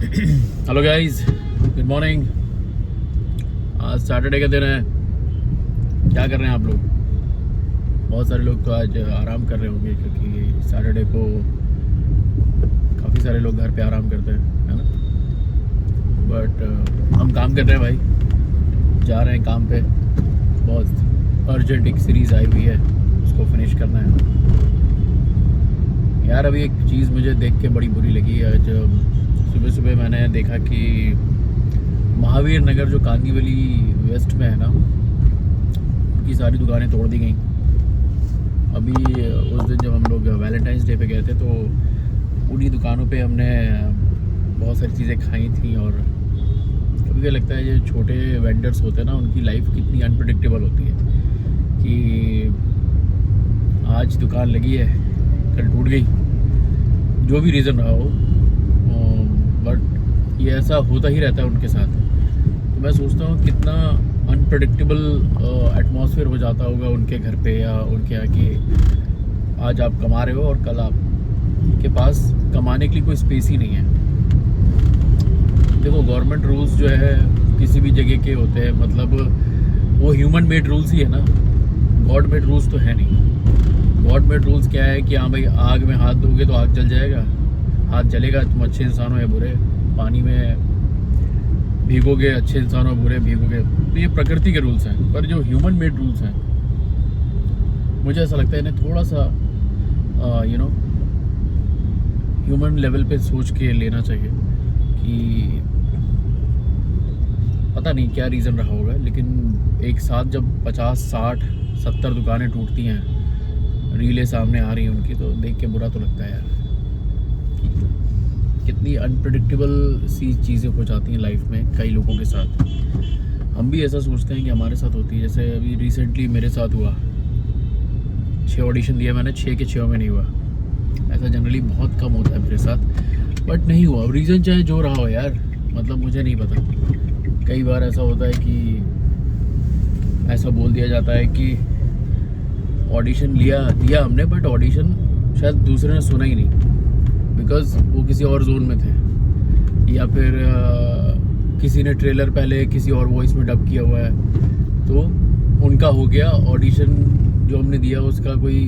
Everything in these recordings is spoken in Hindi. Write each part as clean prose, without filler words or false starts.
Hello guys, good morning. आज सैटरडे का दिन है। क्या कर रहे हैं आप लोग? बहुत सारे लोग तो आज आराम कर रहे होंगे क्योंकि सैटरडे को काफ़ी सारे लोग घर पे आराम करते हैं, है ना। बट हम काम कर रहे हैं भाई, जा रहे हैं काम पे। बहुत अर्जेंट एक सीरीज़ आई हुई है, उसको फिनिश करना है यार। अभी एक चीज़ मुझे देख के बड़ी बुरी लगी। आज सुबह सुबह मैंने देखा कि महावीर नगर जो कांदीवली वेस्ट में है ना, उनकी सारी दुकानें तोड़ दी गई। अभी उस दिन जब हम लोग वैलेंटाइंस डे पे गए थे तो उन्हीं दुकानों पे हमने बहुत सारी चीज़ें खाई थी। और कभी कभी लगता है ये छोटे वेंडर्स होते हैं ना, उनकी लाइफ कितनी अनप्रेडिक्टेबल होती है कि आज दुकान लगी है, कल टूट गई, जो भी रीज़न रहा हो। बट ये ऐसा होता ही रहता है उनके साथ। तो मैं सोचता हूँ कितना अनप्रेडिक्टेबल एटमॉस्फेयर हो जाता होगा उनके घर पे या उनके यहाँ कि आज आप कमा रहे हो और कल आप के पास कमाने के लिए कोई स्पेस ही नहीं है। देखो, गवर्नमेंट रूल्स जो है किसी भी जगह के होते हैं, मतलब वो ह्यूमन मेड रूल्स ही है ना, गॉड मेड रूल्स तो है नहीं। गॉड मेड रूल्स क्या है कि हाँ भाई, आग में हाथ धोगे तो आग जल जाएगा, हाथ जलेगा, तुम अच्छे इंसान हो या बुरे। पानी में भीगोगे, अच्छे इंसान हो बुरे भीगोगे। तो ये प्रकृति के रूल्स हैं। पर जो ह्यूमन मेड रूल्स हैं, मुझे ऐसा लगता है इन्हें थोड़ा सा ह्यूमन लेवल पे सोच के लेना चाहिए कि पता नहीं क्या रीज़न रहा होगा, लेकिन एक साथ जब 50, 60, 70 दुकानें टूटती हैं, रीलें सामने आ रही हैं उनकी, तो देख के बुरा तो लगता है यार। कितनी अनप्रेडिक्टेबल सी चीज़ें हो जाती हैं लाइफ में कई लोगों के साथ। हम भी ऐसा सोचते हैं कि हमारे साथ होती है। जैसे अभी रिसेंटली मेरे साथ हुआ, 6 ऑडिशन दिया मैंने, 6 के 6 में नहीं हुआ। ऐसा जनरली बहुत कम होता है मेरे साथ, बट नहीं हुआ। रीज़न चाहे जो रहा हो यार, मतलब मुझे नहीं पता। कई बार ऐसा होता है कि ऐसा बोल दिया जाता है कि ऑडिशन दिया हमने, बट ऑडिशन शायद दूसरे ने सुना ही नहीं, बिकॉज वो किसी और जोन में थे, या फिर किसी ने ट्रेलर पहले किसी और वॉइस में डब किया हुआ है, तो उनका हो गया। ऑडिशन जो हमने दिया उसका कोई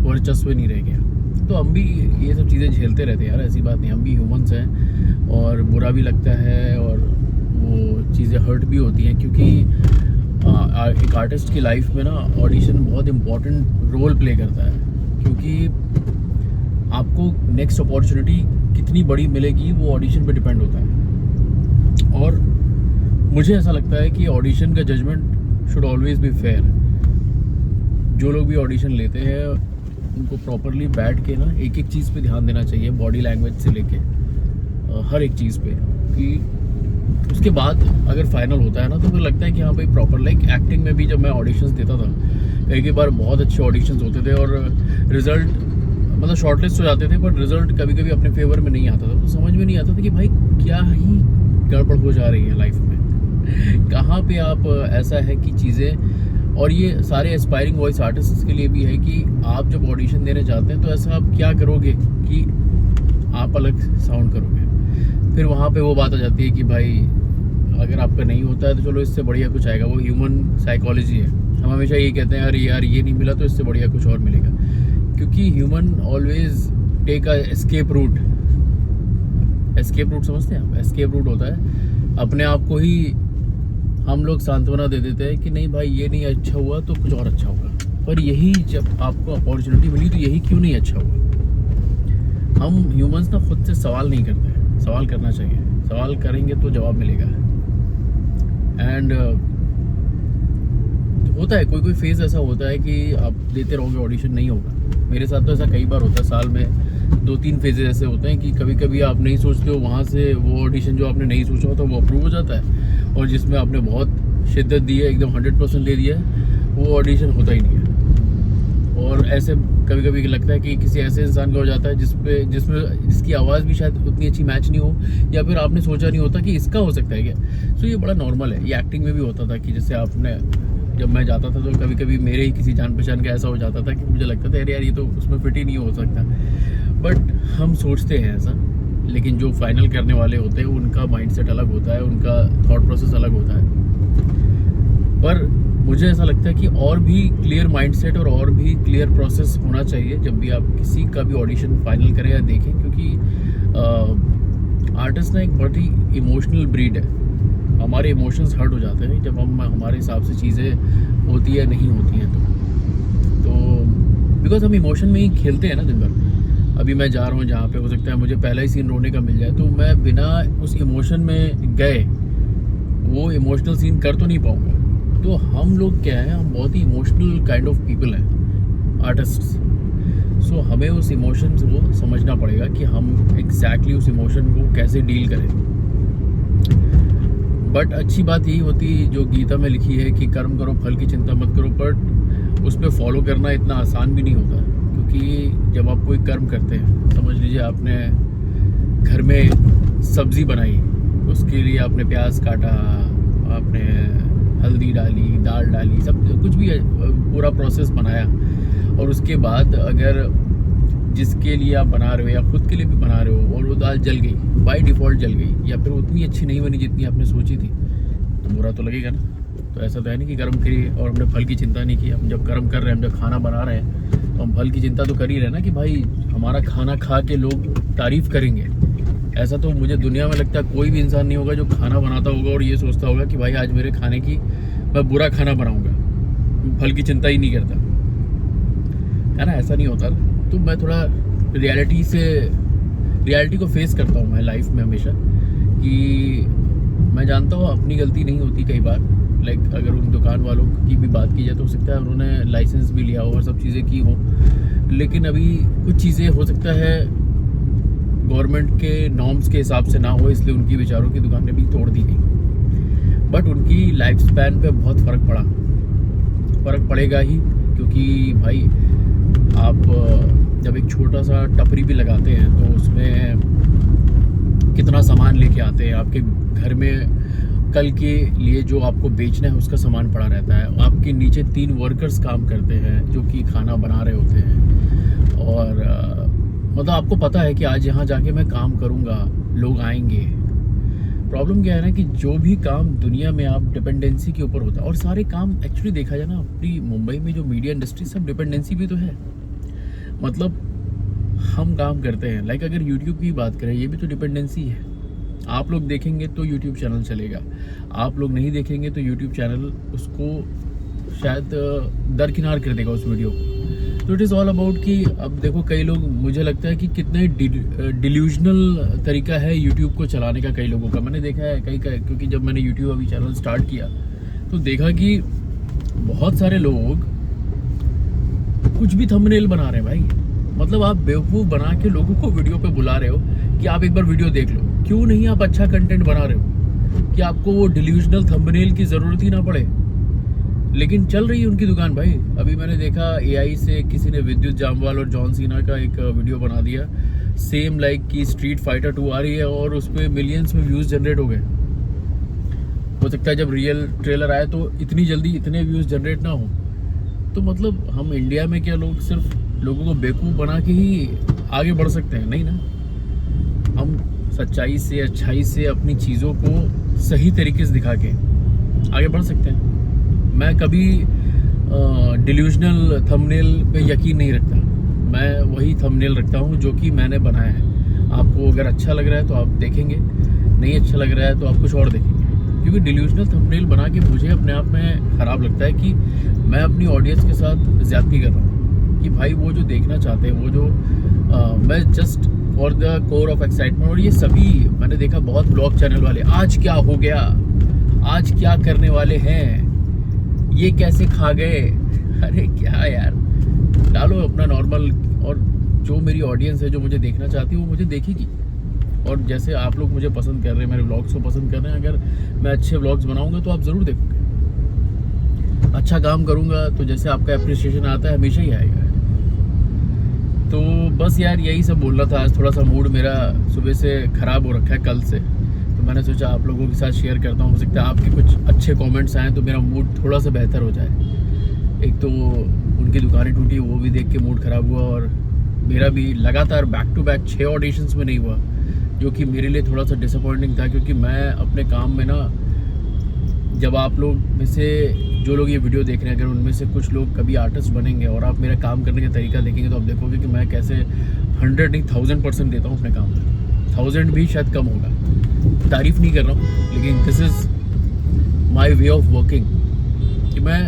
वर्चस्व नहीं रह गया। तो हम भी ये सब चीज़ें झेलते रहते हैं यार, ऐसी बात नहीं। हम भी ह्यूमंस हैं और बुरा भी लगता है और वो चीज़ें हर्ट भी होती हैं, क्योंकि एक आर्टिस्ट की लाइफ में ना ऑडिशन बहुत इम्पोर्टेंट रोल प्ले करता है। क्योंकि आपको नेक्स्ट अपॉर्चुनिटी कितनी बड़ी मिलेगी वो ऑडिशन पे डिपेंड होता है। और मुझे ऐसा लगता है कि ऑडिशन का judgement should always be fair. जो लोग भी ऑडिशन लेते हैं उनको प्रॉपरली बैठ के ना एक एक चीज़ पे ध्यान देना चाहिए, बॉडी लैंग्वेज से लेके हर एक चीज़ पे, कि उसके बाद अगर फाइनल होता है ना तो मुझे लगता है कि हाँ भाई प्रॉपर। लाइक एक्टिंग में भी जब मैं ऑडिशंस देता था, कई बार बहुत अच्छे ऑडिशंस होते थे और रिजल्ट मतलब शॉर्टलिस्ट हो जाते थे, पर रिजल्ट कभी कभी अपने फेवर में नहीं आता था। तो समझ में नहीं आता था कि भाई क्या ही गड़बड़ हो जा रही है लाइफ में, कहाँ पे आप ऐसा है कि चीज़ें। और ये सारे एस्पायरिंग वॉइस आर्टिस्ट के लिए भी है कि आप जब ऑडिशन देने जाते हैं तो ऐसा आप क्या करोगे कि आप अलग साउंड करोगे। फिर वहाँ पे वो बात आ जाती है कि भाई अगर आपका नहीं होता है तो चलो इससे बढ़िया कुछ आएगा। वो ह्यूमन साइकोलॉजी है। हम हमेशा यही कहते हैं अरे यार ये नहीं मिला तो इससे बढ़िया कुछ और मिलेगा, क्योंकि human always take a escape route. Escape route समझते हैं आप? एस्केप रूट होता है अपने आप को ही हम लोग सांत्वना दे देते हैं कि नहीं भाई ये नहीं अच्छा हुआ तो कुछ और अच्छा होगा। पर यही जब आपको अपॉर्चुनिटी मिली तो यही क्यों नहीं अच्छा हुआ। हम ह्यूमंस ना खुद से सवाल नहीं करते हैं। सवाल करना चाहिए, सवाल करेंगे तो जवाब मिलेगा। एंड होता है कोई फेज़ ऐसा होता है कि आप देते रहोगे ऑडिशन नहीं होगा। मेरे साथ तो ऐसा कई बार होता है, साल में 2-3 फेजेज ऐसे होते हैं कि कभी कभी आप नहीं सोचते हो, वहाँ से वो ऑडिशन जो आपने नहीं सोचा होता वो अप्रूव हो जाता है, और जिसमें आपने बहुत शिद्दत दी है, एकदम 100% दे दिया है, वो ऑडिशन होता ही नहीं है। और ऐसे कभी कभी लगता है कि किसी ऐसे इंसान का हो जाता है जिसकी आवाज़ भी शायद उतनी अच्छी मैच नहीं हो, या फिर आपने सोचा नहीं होता कि इसका हो सकता है क्या। सो ये बड़ा नॉर्मल है। ये एक्टिंग में भी होता था कि जैसे आपने, जब मैं जाता था तो कभी कभी मेरे ही किसी जान पहचान का ऐसा हो जाता था कि मुझे लगता था यार ये तो उसमें फिट ही नहीं हो सकता। बट हम सोचते हैं ऐसा लेकिन जो फाइनल करने वाले होते हैं उनका माइंडसेट अलग होता है, उनका थॉट प्रोसेस अलग होता है। पर मुझे ऐसा लगता है कि और भी क्लियर माइंडसेट और भी क्लियर प्रोसेस होना चाहिए जब भी आप किसी का भी ऑडिशन फाइनल करें या देखें, क्योंकि आर्टिस्ट ना एक बहुत ही इमोशनल ब्रीड है। हमारे इमोशंस हर्ट हो जाते हैं जब हम हमारे हिसाब से चीज़ें होती है नहीं होती हैं तो बिकॉज हम इमोशन में ही खेलते हैं ना दिन भर। अभी मैं जा रहा हूँ जहाँ पे हो सकता है मुझे पहला ही सीन रोने का मिल जाए, तो मैं बिना उस इमोशन में गए वो इमोशनल सीन कर तो नहीं पाऊँगा। तो हम लोग क्या है, हम बहुत ही इमोशनल काइंड ऑफ पीपल हैं, आर्टिस्ट्स। सो हमें उस इमोशन को समझना पड़ेगा कि हम एग्जैक्टली उस इमोशन को कैसे डील करें। बट अच्छी बात यही होती जो गीता में लिखी है कि कर्म करो फल की चिंता मत करो, बट उस पर फॉलो करना इतना आसान भी नहीं होता। क्योंकि जब आप कोई कर्म करते हैं, समझ लीजिए आपने घर में सब्ज़ी बनाई, उसके लिए आपने प्याज काटा, आपने हल्दी डाली, दाल डाली, सब कुछ भी पूरा प्रोसेस बनाया, और उसके बाद अगर जिसके लिए आप बना रहे हो या खुद के लिए भी बना रहे हो और वो दाल जल गई, बाय डिफ़ॉल्ट जल गई, या फिर उतनी अच्छी नहीं बनी जितनी आपने सोची थी, तो बुरा तो लगेगा ना। तो ऐसा तो है नहीं कि कर्म करिए और हमने फल की चिंता नहीं की। हम जब कर्म कर रहे हैं, हम जब खाना बना रहे हैं, तो हम फल की चिंता तो कर ही रहे ना कि भाई हमारा खाना खा के लोग तारीफ़ करेंगे। ऐसा तो मुझे दुनिया में लगता है कोई भी इंसान नहीं होगा जो खाना बनाता होगा और ये सोचता होगा कि भाई आज मेरे खाने की मैं बुरा खाना बनाऊंगा, फल की चिंता ही नहीं करता है ना। ऐसा नहीं होता ना। तो मैं थोड़ा रियलिटी को फेस करता हूँ मैं लाइफ में हमेशा, कि मैं जानता हूँ अपनी गलती नहीं होती कई बार। लाइक अगर उन दुकान वालों की भी बात की जाए तो हो सकता है उन्होंने लाइसेंस भी लिया हो और सब चीज़ें की हो, लेकिन अभी कुछ चीज़ें हो सकता है गवर्नमेंट के नॉर्म्स के हिसाब से ना हो, इसलिए उनकी बेचारों की दुकानें भी तोड़ दी गई। बट उनकी लाइफ स्पैन पे बहुत फ़र्क पड़ेगा ही, क्योंकि भाई आप जब एक छोटा सा टपरी भी लगाते हैं तो उसमें कितना सामान लेके आते हैं। आपके घर में कल के लिए जो आपको बेचना है उसका सामान पड़ा रहता है। आपके नीचे 3 वर्कर्स काम करते हैं जो कि खाना बना रहे होते हैं, और मतलब आपको पता है कि आज यहाँ जाके मैं काम करूँगा, लोग आएंगे। प्रॉब्लम क्या है ना कि जो भी काम दुनिया में आप डिपेंडेंसी के ऊपर होता है, और सारे काम एक्चुअली देखा जाए ना अपनी मुंबई में जो मीडिया इंडस्ट्री सब डिपेंडेंसी भी तो है। मतलब हम काम करते हैं, लाइक अगर यूट्यूब की बात करें, ये भी तो डिपेंडेंसी है। आप लोग देखेंगे तो यूट्यूब चैनल चलेगा, आप लोग नहीं देखेंगे तो यूट्यूब चैनल उसको शायद दरकिनार कर देगा उस वीडियो को। तो इट इज़ ऑल अबाउट कि अब देखो कई लोग, मुझे लगता है कि कितने डिल्यूजनल तरीका है यूट्यूब को चलाने का कई लोगों का। मैंने देखा है क्योंकि जब मैंने यूट्यूब अभी चैनल स्टार्ट किया तो देखा कि बहुत सारे लोग कुछ भी थंबनेल बना रहे हैं भाई। मतलब आप बेवकूफ़ बना के लोगों को वीडियो पे बुला रहे हो कि आप एक बार वीडियो देख लो। क्यों नहीं आप अच्छा कंटेंट बना रहे हो कि आपको वो डिल्यूजनल थंबनेल की ज़रूरत ही ना पड़े। लेकिन चल रही है उनकी दुकान भाई। अभी मैंने देखा AI से किसी ने विद्युत जामवाल और जॉन सीना का एक वीडियो बना दिया, सेम लाइक कि स्ट्रीट फाइटर 2 आ रही है, और उस पर मिलियंस में व्यूज़ जनरेट हो गए। हो सकता है जब रियल ट्रेलर आए तो इतनी जल्दी इतने व्यूज़ जनरेट ना हो। तो मतलब हम इंडिया में क्या लोग सिर्फ लोगों को बेवकूफ़ बना के ही आगे बढ़ सकते हैं? नहीं ना। हम सच्चाई से, अच्छाई से अपनी चीज़ों को सही तरीके से दिखा के आगे बढ़ सकते हैं। मैं कभी डिल्यूजनल थंबनेल पे यकीन नहीं रखता। मैं वही थंबनेल रखता हूँ जो कि मैंने बनाया है। आपको अगर अच्छा लग रहा है तो आप देखेंगे, नहीं अच्छा लग रहा है तो आप कुछ और देखेंगे। क्योंकि डिल्यूजनल थंबनेल बना के मुझे अपने आप में ख़राब लगता है कि मैं अपनी ऑडियंस के साथ ज़्यादती कर रहा हूँ। कि भाई वो जो देखना चाहते हैं, वो जो मैं just for the core of excitement. और ये सभी मैंने देखा बहुत ब्लॉग चैनल वाले, आज क्या हो गया, आज क्या करने वाले हैं, ये कैसे खा गए। अरे क्या यार, डालो अपना नॉर्मल। और जो मेरी ऑडियंस है, जो मुझे देखना चाहती है, वो मुझे देखेगी। और जैसे आप लोग मुझे पसंद कर रहे हैं, मेरे व्लॉग्स को पसंद कर रहे हैं, अगर मैं अच्छे व्लॉग्स बनाऊंगा तो आप ज़रूर देखोगे। अच्छा काम करूंगा तो जैसे आपका अप्रिसिएशन आता है हमेशा ही आएगा। तो बस यार यही सब बोलना था। आज थोड़ा सा मूड मेरा सुबह से ख़राब हो रखा है कल से, तो मैंने सोचा आप लोगों के साथ शेयर करता हूँ। हो सकता है आपके कुछ अच्छे कमेंट्स आएँ तो मेरा मूड थोड़ा सा बेहतर हो जाए। एक तो उनकी दुकानें टूटी वो भी देख के मूड ख़राब हुआ, और मेरा भी लगातार बैक टू बैक 6 ऑडिशंस में नहीं हुआ जो कि मेरे लिए थोड़ा सा डिसअपॉइंटिंग था, क्योंकि मैं अपने काम में ना, जब आप लोग में से जो लोग ये वीडियो देख रहे हैं, अगर उनमें से कुछ लोग कभी आर्टिस्ट बनेंगे और आप मेरा काम करने का तरीका देखेंगे तो आप देखोगे कि मैं कैसे 100 नहीं 1000% देता हूँ अपने काम में। 1000 भी शायद कम होगा, तारीफ़ नहीं कर रहा हूँ, लेकिन this is my way of working, कि मैं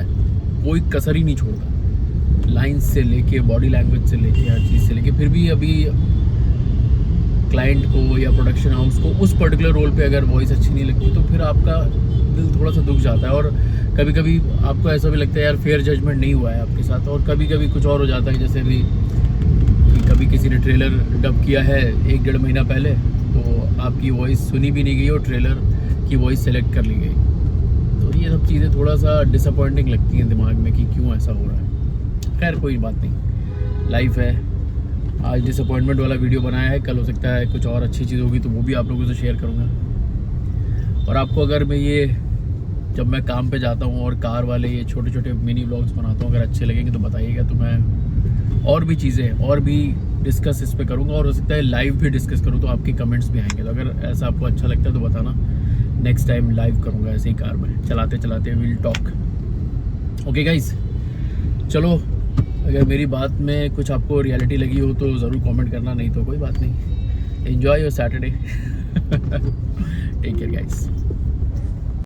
कोई कसर ही नहीं छोड़ता, लाइन्स से लेके बॉडी लैंग्वेज से लेके हर चीज़ से लेके। फिर भी अभी क्लाइंट को या प्रोडक्शन हाउस को उस पर्टिकुलर रोल पे अगर वॉइस अच्छी नहीं लगती तो फिर आपका दिल थोड़ा सा दुख जाता है, और कभी कभी आपको ऐसा भी लगता है यार फेयर जजमेंट नहीं हुआ है आपके साथ। और कभी कभी कुछ और हो जाता है, जैसे अभी कि कभी किसी ने ट्रेलर डब किया है 1-1.5 महीना पहले, तो आपकी वॉइस सुनी भी नहीं गई और ट्रेलर की वॉइस सेलेक्ट कर ली गई। तो ये सब चीज़ें थोड़ा सा डिसअपॉइंटिंग लगती हैं दिमाग में कि क्यों ऐसा हो रहा है। खैर कोई बात नहीं, लाइफ है। आज डिसअपॉइंटमेंट वाला वीडियो बनाया है, कल हो सकता है कुछ और अच्छी चीज़ होगी तो वो भी आप लोगों से शेयर करूँगा। और आपको अगर मैं ये, जब मैं काम पे जाता हूँ और कार वाले ये छोटे छोटे मिनी व्लॉग्स बनाता हूँ, अगर अच्छे लगेंगे तो बताइएगा, तो मैं और भी चीज़ें और भी डिस्कस इस पे करूँगा, और हो सकता है लाइव भी डिस्कस करूँ तो आपके कमेंट्स भी आएंगे। तो अगर ऐसा आपको अच्छा लगता है तो बताना, नेक्स्ट टाइम लाइव करूँगा ऐसे ही कार में चलाते चलाते, विल टॉक। ओके गाइज, चलो अगर मेरी बात में कुछ आपको रियलिटी लगी हो तो ज़रूर कमेंट करना, नहीं तो कोई बात नहीं। Enjoy your Saturday. Take care guys.